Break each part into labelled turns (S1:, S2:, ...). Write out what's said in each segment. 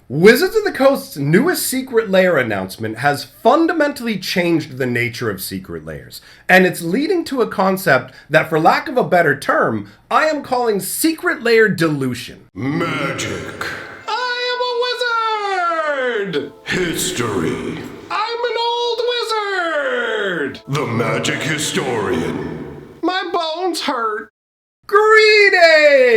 S1: Wizards of the Coast's newest Secret Lair announcement has fundamentally changed the nature of Secret Lairs, and it's leading to a concept that, for lack of a better term, I am calling Secret Lair Dilution.
S2: Magic. I am a wizard! History. I'm an old wizard! The magic historian. My bones hurt.
S1: Greetings!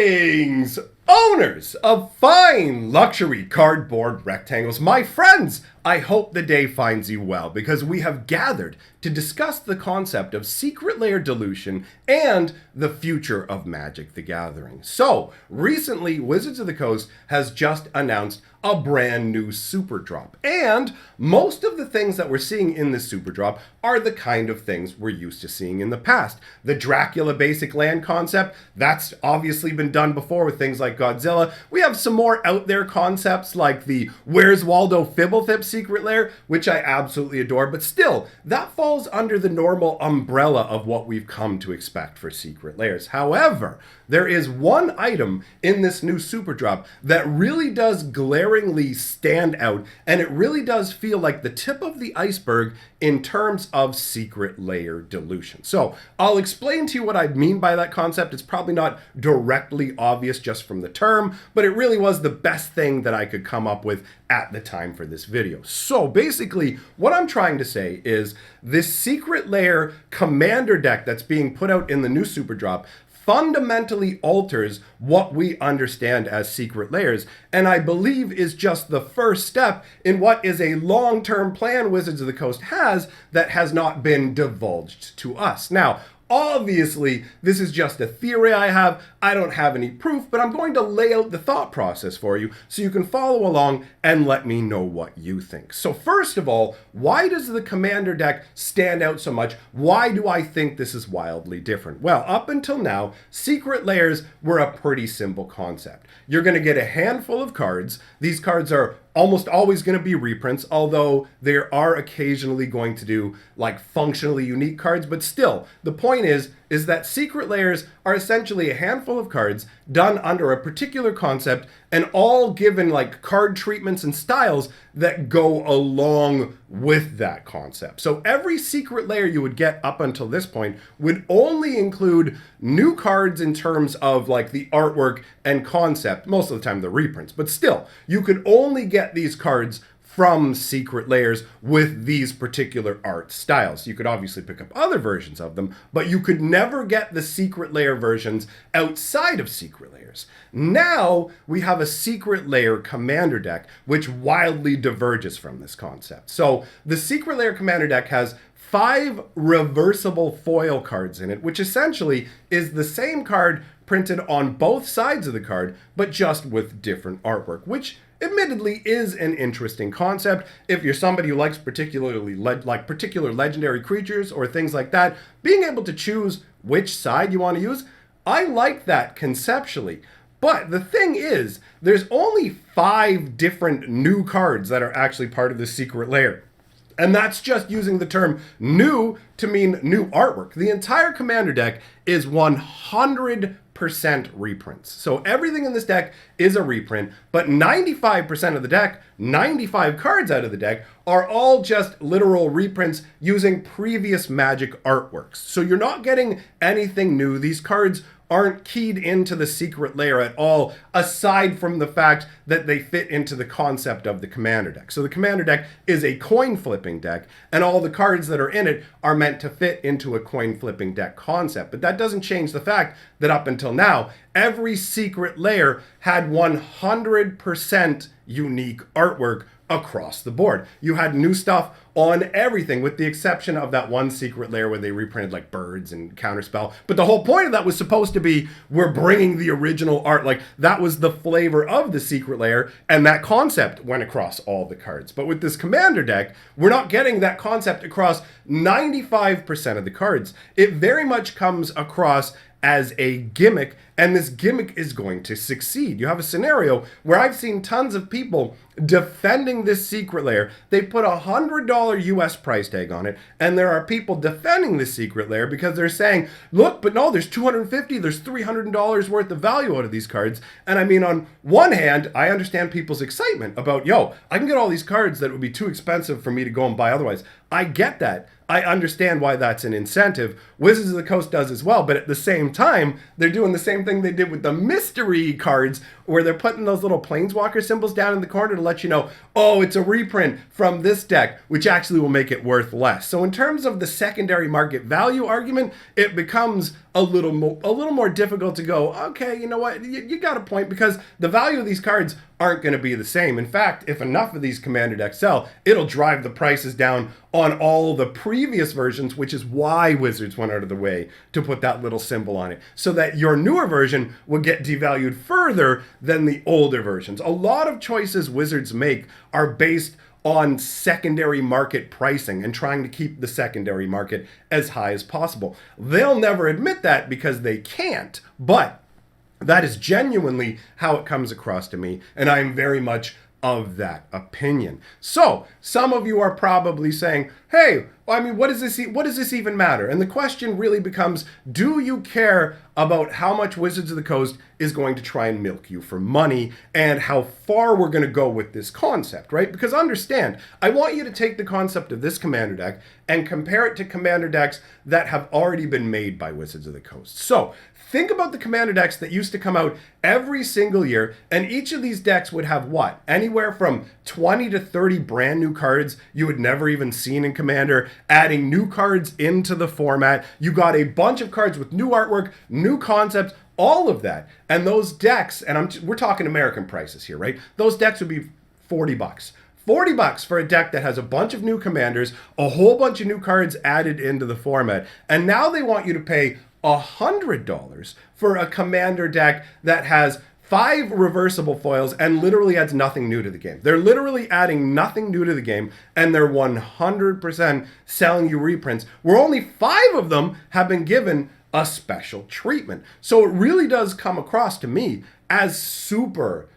S1: Owners of fine luxury cardboard rectangles, my friends, I hope the day finds you well, because we have gathered to discuss the concept of Secret Lair Dilution and the future of Magic the Gathering. So, recently, Wizards of the Coast has just announced a brand new super drop, and most of the things that we're seeing in this super drop are the kind of things we're used to seeing in the past. The Dracula basic land concept, that's obviously been done before with things like Godzilla. We have some more out there concepts like the Where's Waldo Fibblethip Secret Lair, which I absolutely adore, but still, that falls under the normal umbrella of what we've come to expect for Secret Lairs. However, there is one item in this new super drop that really does glaringly stand out, and it really does feel like the tip of the iceberg in terms of Secret Lair Dilution. So I'll explain to you what I mean by that concept. It's probably not directly obvious just from the term, but it really was the best thing that I could come up with at the time for this video. So basically, what I'm trying to say is this Secret Lair commander deck that's being put out in the new super drop fundamentally alters what we understand as Secret Lairs, and I believe is just the first step in what is a long-term plan Wizards of the Coast has that has not been divulged to us. Now, obviously, this is just a theory I have. I don't have any proof, but I'm going to lay out the thought process for you so you can follow along and let me know what you think. So first of all, why does the commander deck stand out so much? Why do I think this is wildly different? Well, up until now, Secret Lairs were a pretty simple concept. You're going to get a handful of cards. These cards are almost always going to be reprints, although there are occasionally going to do like functionally unique cards, but still, the point is that Secret Lairs are essentially a handful of cards done under a particular concept and all given like card treatments and styles that go along with that concept. So every Secret Lair you would get up until this point would only include new cards in terms of like the artwork and concept, most of the time the reprints, but still, you could only get these cards from Secret Lairs with these particular art styles. You could obviously pick up other versions of them, but you could never get the Secret Lair versions outside of Secret Lairs. Now we have a Secret Lair commander deck, which wildly diverges from this concept. So the Secret Lair commander deck has 5 reversible foil cards in it, which essentially is the same card printed on both sides of the card, but just with different artwork, which admittedly is an interesting concept. If you're somebody who likes particular legendary creatures or things like that, being able to choose which side you want to use, I like that conceptually. But the thing is, there's only 5 different new cards that are actually part of the Secret Lair. And that's just using the term new to mean new artwork. The entire commander deck is 100% reprints. So everything in this deck is a reprint, but 95% of the deck, 95 cards out of the deck, are all just literal reprints using previous Magic artworks. So you're not getting anything new. These cards aren't keyed into the Secret Lair at all, aside from the fact that they fit into the concept of the commander deck. So the commander deck is a coin flipping deck, and all the cards that are in it are meant to fit into a coin flipping deck concept. But that doesn't change the fact that up until now, every Secret Lair had 100% unique artwork across the board. You had new stuff on everything, with the exception of that one Secret Lair where they reprinted like birds and counterspell. But the whole point of that was supposed to be, we're bringing the original art. Like, that was the flavor of the Secret Lair, and that concept went across all the cards. But with this commander deck, we're not getting that concept across 95% of the cards. It very much comes across as a gimmick, and this gimmick is going to succeed. You have a scenario where I've seen tons of people defending this secret lair. They put $100 US price tag on it, and there are people defending this secret lair because they're saying, look, but no, there's $250, there's $300 worth of value out of these cards. And I mean, on one hand, I understand people's excitement about, yo, I can get all these cards that would be too expensive for me to go and buy otherwise. I get that. I understand why that's an incentive. Wizards of the Coast does as well, but at the same time, they're doing the same thing they did with the mystery cards, where they're putting those little planeswalker symbols down in the corner to let you know, oh, it's a reprint from this deck, which actually will make it worth less. So in terms of the secondary market value argument, it becomes a little more difficult to go, okay, you know what, you got a point, because the value of these cards aren't going to be the same. In fact, if enough of these Commander decks sell, it'll drive the prices down on all the previous versions, which is why Wizards went out of the way to put that little symbol on it, so that your newer version will get devalued further than the older versions. A lot of choices Wizards make are based on secondary market pricing and trying to keep the secondary market as high as possible. They'll never admit that because they can't, but that is genuinely how it comes across to me, and I'm very much of that opinion. So, some of you are probably saying, hey, I mean, what does this even matter? And the question really becomes, do you care about how much Wizards of the Coast is going to try and milk you for money, and how far we're going to go with this concept, right? Because understand, I want you to take the concept of this Commander deck and compare it to Commander decks that have already been made by Wizards of the Coast. So, think about the Commander decks that used to come out every single year, and each of these decks would have what? Anywhere from 20 to 30 brand new cards you had never even seen in Commander, adding new cards into the format. You got a bunch of cards with new artwork, new concepts, all of that. And those decks, and we're talking American prices here, right? Those decks would be $40. $40 for a deck that has a bunch of new commanders, a whole bunch of new cards added into the format. And now they want you to pay $100 for a commander deck that has 5 reversible foils and literally adds nothing new to the game. They're literally adding nothing new to the game, and they're 100% selling you reprints, where only 5 of them have been given a special treatment. So it really does come across to me as super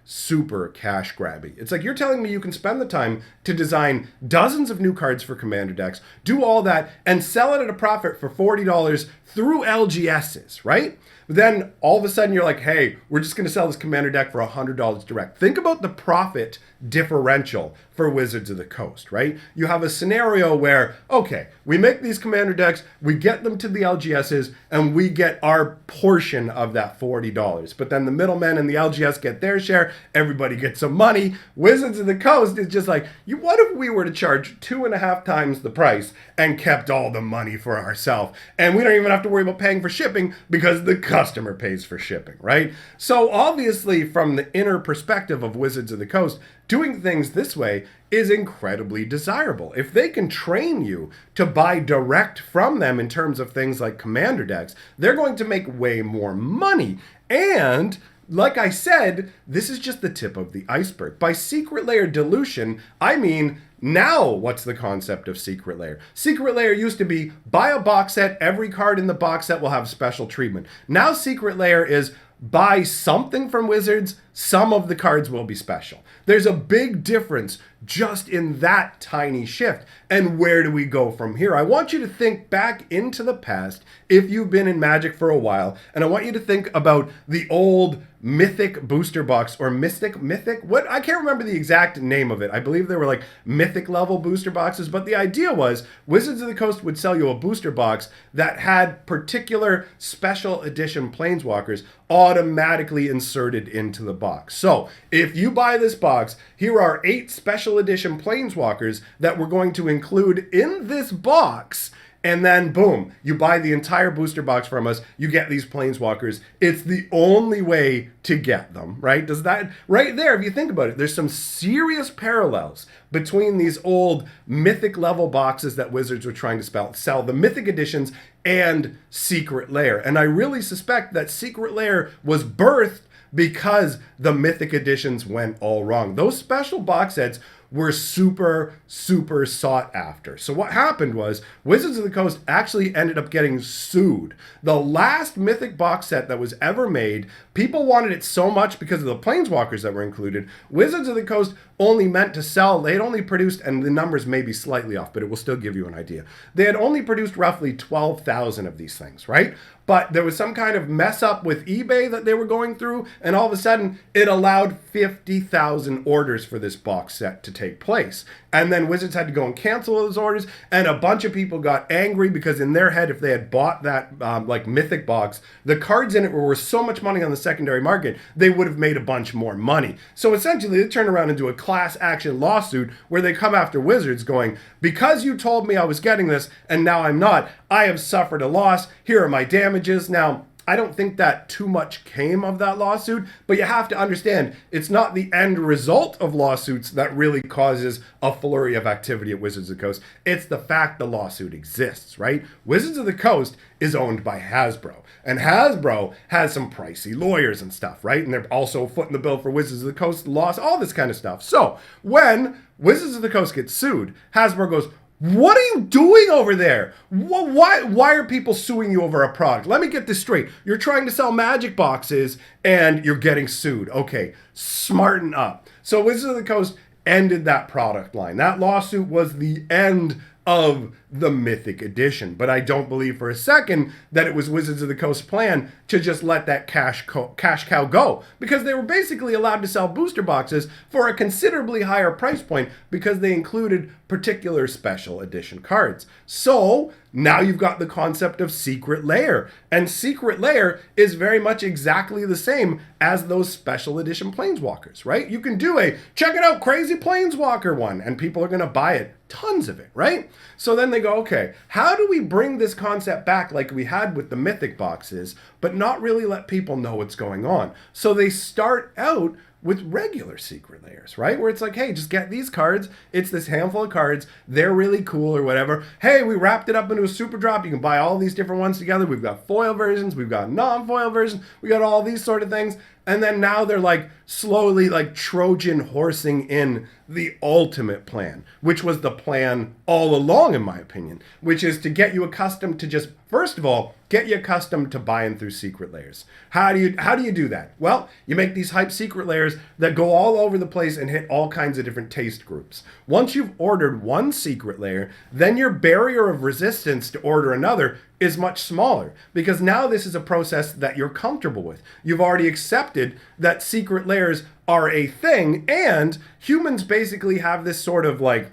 S1: cash grabby. It's like you're telling me you can spend the time to design dozens of new cards for commander decks, do all that, and sell it at a profit for $40 through LGSs, right? Then all of a sudden you're like, hey, we're just going to sell this commander deck for $100 direct. Think about the profit differential for Wizards of the Coast, right? You have a scenario where, okay, we make these commander decks, we get them to the LGSs, and we get our portion of that $40. But then the middlemen and the LGS get their share, everybody gets some money. Wizards of the Coast is just like, what if we were to charge 2.5 times the price and kept all the money for ourselves? And we don't even have to worry about paying for shipping because the customer pays for shipping, right? So obviously, from the inner perspective of Wizards of the Coast, doing things this way is incredibly desirable. If they can train you to buy direct from them in terms of things like commander decks, they're going to make way more money. And like I said, this is just the tip of the iceberg. By Secret Lair dilution, I mean, now what's the concept of Secret Lair? Secret Lair used to be buy a box set, every card in the box set will have special treatment. Now Secret Lair is buy something from Wizards, some of the cards will be special. There's a big difference just in that tiny shift. And where do we go from here? I want you to think back into the past if you've been in Magic for a while, and I want you to think about the old Mythic booster box, or Mythic, what? I can't remember the exact name of it. I believe they were like Mythic level booster boxes, but the idea was Wizards of the Coast would sell you a booster box that had particular special edition planeswalkers automatically inserted into the box. So if you buy this box, here are 8 special edition planeswalkers that we're going to include in this box. And then, boom, you buy the entire booster box from us, you get these planeswalkers. It's the only way to get them, right? Does that, right there, if you think about it, there's some serious parallels between these old Mythic level boxes that Wizards were trying to sell, the Mythic editions, and Secret Lair. And I really suspect that Secret Lair was birthed because the Mythic editions went all wrong. Those special box sets were super, super sought after. So what happened was Wizards of the Coast actually ended up getting sued. The last Mythic box set that was ever made, people wanted it so much because of the Planeswalkers that were included. Wizards of the Coast only meant to sell, they had only produced, and the numbers may be slightly off, but it will still give you an idea. They had only produced roughly 12,000 of these things, right? But there was some kind of mess up with eBay that they were going through, and all of a sudden, it allowed 50,000 orders for this box set to take place. And then Wizards had to go and cancel those orders, and a bunch of people got angry because in their head, if they had bought that like Mythic box, the cards in it were worth so much money on the secondary market, they would have made a bunch more money. So essentially, they turned around into a class action lawsuit where they come after Wizards going, because you told me I was getting this, and now I'm not, I have suffered a loss, here are my damages. Now, I don't think that too much came of that lawsuit, but you have to understand, it's not the end result of lawsuits that really causes a flurry of activity at Wizards of the Coast. It's the fact the lawsuit exists, right? Wizards of the Coast is owned by Hasbro, and Hasbro has some pricey lawyers and stuff, right? And they're also footing the bill for Wizards of the Coast loss, all this kind of stuff. So when Wizards of the Coast gets sued, Hasbro goes, what are you doing over there? Why are people suing you over a product? Let me get this straight. You're trying to sell Magic boxes and you're getting sued. Okay, smarten up. So Wizards of the Coast ended that product line. That lawsuit was the end of the Mythic Edition. But I don't believe for a second that it was Wizards of the Coast's plan to just let that cash cow go, because they were basically allowed to sell booster boxes for a considerably higher price point because they included particular special edition cards. So now you've got the concept of Secret Lair, and Secret Lair is very much exactly the same as those special edition Planeswalkers, right? You can do a check it out crazy Planeswalker one and people are going to buy it, tons of it, right? So then they go, okay, how do we bring this concept back like we had with the Mythic boxes, but not really let people know what's going on? So they start out with regular Secret Lairs, right? Where it's like, hey, just get these cards. It's this handful of cards. They're really cool or whatever. Hey, we wrapped it up into a super drop. You can buy all these different ones together. We've got foil versions. We've got non-foil versions. We got all these sort of things. And then now they're like slowly like Trojan horsing in the ultimate plan, which was the plan all along, in my opinion, which is to get you accustomed to just, first of all, get you accustomed to buying through Secret Lairs. How do you do that? Well, you make these hype Secret Lairs that go all over the place and hit all kinds of different taste groups. Once you've ordered one Secret Lair, then your barrier of resistance to order another is much smaller, because now this is a process that you're comfortable with. You've already accepted that Secret Lairs are a thing, and humans basically have this sort of like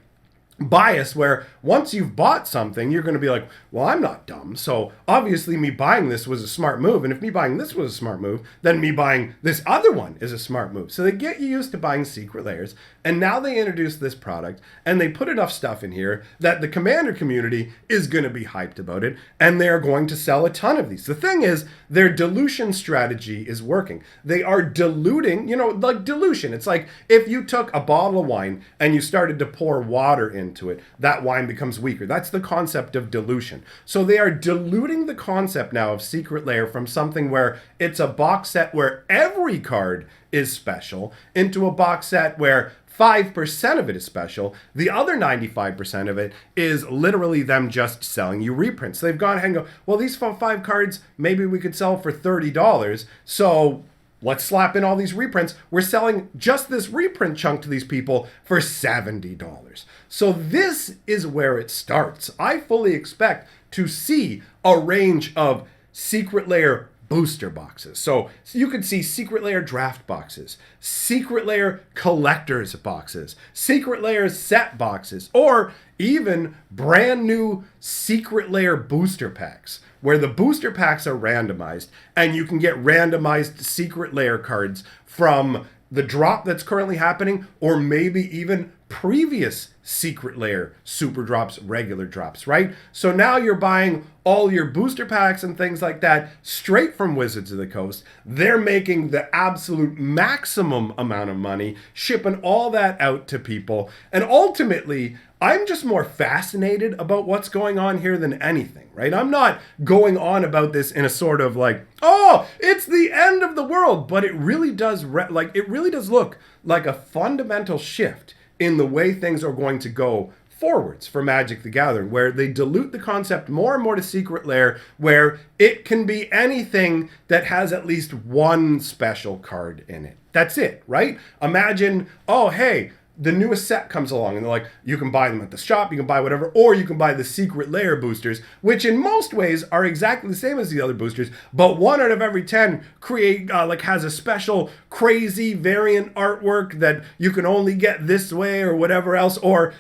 S1: bias where once you've bought something, you're going to be like, well, I'm not dumb, so obviously me buying this was a smart move, and if me buying this was a smart move, then me buying this other one is a smart move. So they get you used to buying Secret Lairs, and now they introduce this product, and they put enough stuff in here that the Commander community is going to be hyped about it, and they're going to sell a ton of these. The thing is, their dilution strategy is working. They are diluting, like dilution. It's like if you took a bottle of wine and you started to pour water into it, that wine becomes weaker. That's the concept of dilution. So they are diluting the concept now of Secret Lair from something where it's a box set where every card is special into a box set where 5% of it is special. The other 95% of it is literally them just selling you reprints. So they've gone ahead and go, well, these 5 cards, maybe we could sell for $30. So let's slap in all these reprints. We're selling just this reprint chunk to these people for $70. So this is where it starts. I fully expect to see a range of Secret Lair booster boxes. So you could see Secret Lair draft boxes, Secret Lair collector's boxes, Secret Lair set boxes, or even brand new Secret Lair booster packs, where the booster packs are randomized and you can get randomized Secret Lair cards from the drop that's currently happening, or maybe even previous Secret Lair super drops, regular drops, right? So now you're buying all your booster packs and things like that straight from Wizards of the Coast. They're making the absolute maximum amount of money, shipping all that out to people. And ultimately, I'm just more fascinated about what's going on here than anything, right? I'm not going on about this in a sort of like, oh, it's the end of the world, but it really does look like a fundamental shift in the way things are going to go forwards for Magic the Gathering, where they dilute the concept more and more to Secret Lair, where it can be anything that has at least one special card in it. That's it, right? Imagine, oh, hey, the newest set comes along and they're like, you can buy them at the shop, you can buy whatever, or you can buy the Secret Lair boosters, which in most ways are exactly the same as the other boosters, but 1 out of every 10 has a special crazy variant artwork that you can only get this way or whatever else, or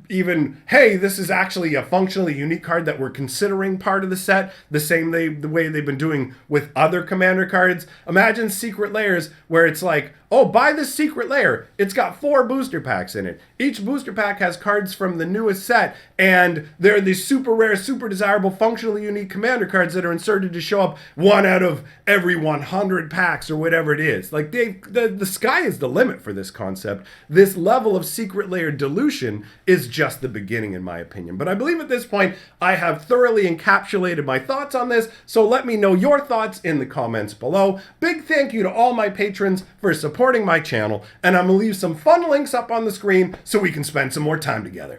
S1: even, hey, this is actually a functionally unique card that we're considering part of the set, the way they've been doing with other Commander cards. Imagine Secret Lairs where it's like, oh, buy this Secret Lair. It's got 4 booster packs in it. Each booster pack has cards from the newest set, and they're these super rare, super desirable, functionally unique Commander cards that are inserted to show up 1 out of every 100 packs or whatever it is. Like, the sky is the limit for this concept. This level of Secret Lair dilution is just the beginning, in my opinion. But I believe at this point, I have thoroughly encapsulated my thoughts on this, so let me know your thoughts in the comments below. Big thank you to all my patrons for supporting my channel, and I'm going to leave some fun links up on the screen so we can spend some more time together.